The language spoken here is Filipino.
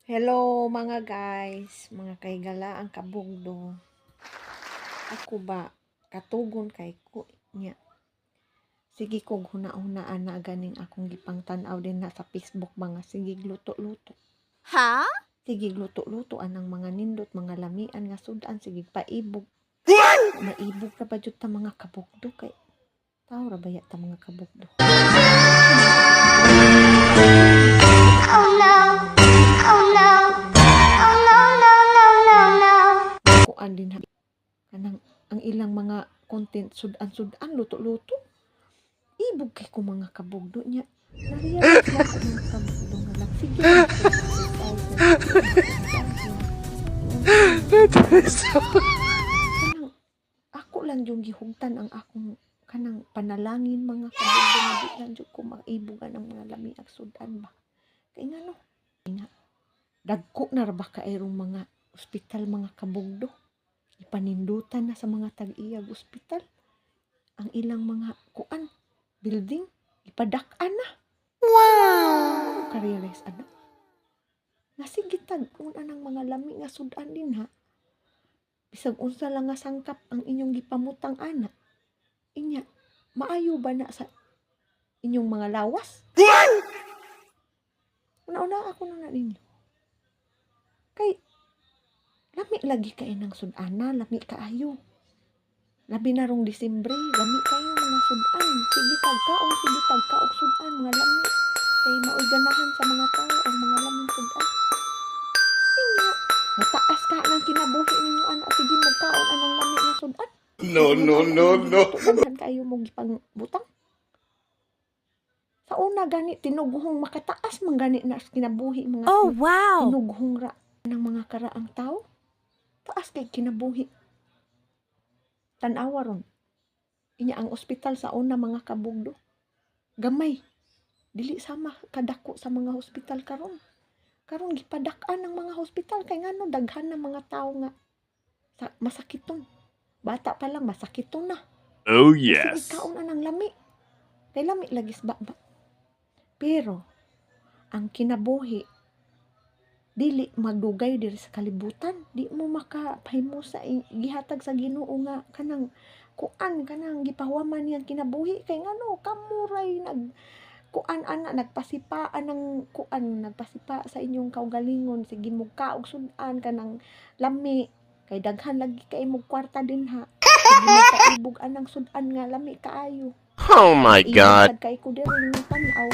Hello mga guys, mga kaygala ang kabugdo. Ako ba katugon kay ko niya. Sige kog huna-hunaan na ganing akong gipang tan-aw din na sa Facebook mga sige luto-luto. Ha? Sige luto-luto anang mga nindot, mga lamian nga sudan sige paibog. Maibog ra ba jud ta mga kabugdo kay tao ra baya ta mga kabugdo. Oh no. Oh no. Oh no, no, no, no, no. Kuan din ha. Kanang ang ilang mga content sudan-sudan luto-luto. Ibog kay ko mga kabugdo niya. Narealize na ko mga kabugdo nga lang. Sige. Kanang ako lang yung gihugtan ang akong kanang panalangin mga kabugdo nga di lang yung ko maibugan ang mga lami ag sudan ba. Kaya nga no. Dagko na ra ba kairong mga ospital mga kabugdo. Ipanindutan na sa mga tag-iyag ospital. Ang ilang mga kuan building ipadak-an na. Wow. Ka-realize ano? Nasigitag una ng mga lami nga sudan din ha. Bisag unsa lang nga sangkap ang inyong gipamutang ana. Inya, maayo ba na sa inyong mga lawas? Una-una ako na ninyo. Kay lami lagi kay nang sudana, lami kaayo. Labi na rong Disyembre, lami kayo mga sudan. Sige tagkaon sudan mga lami. Kay maoy ganahan sa mga tao ang mga laming sudan. Inya, mataas ka ng kinabuhi ninyo anak sige magkaon anang lami nga sudan. No. Daghan kayo mo gipang butang. Sa una gani tinuguhong makataas man gani na kinabuhi mga Oh wow. tinuguhong ra ng mga karaang tao. Taas kay kinabuhi. Tanawa ron. Inya ang ospital sa una mga kabugdo. Gamay. Dili sama kadako sa mga hospital karon. Karon gipadak-an ng mga hospital kay ngano daghan ng mga tao nga masakiton. Bata pa lang masakiton na. Oh Sige yes. kaon anang lami. Kay lami lagis ba. Pero ang kinabuhi dili magdugay diri sa kalibutan, di mo makapahimo sa gihatag sa Ginoo nga kanang kuan kanang gipahuwaman niyang kinabuhi kay ngano kamuray kuan ana nagpasipaan ng kuan nagpasipa sa inyong kaugalingon sige mo kaog sudan kanang lami kay daghan lagi kay mo kwarta din ha sige mo kaibog anang sudan nga lami kaayo Oh my God. kay ko diri ng tan-aw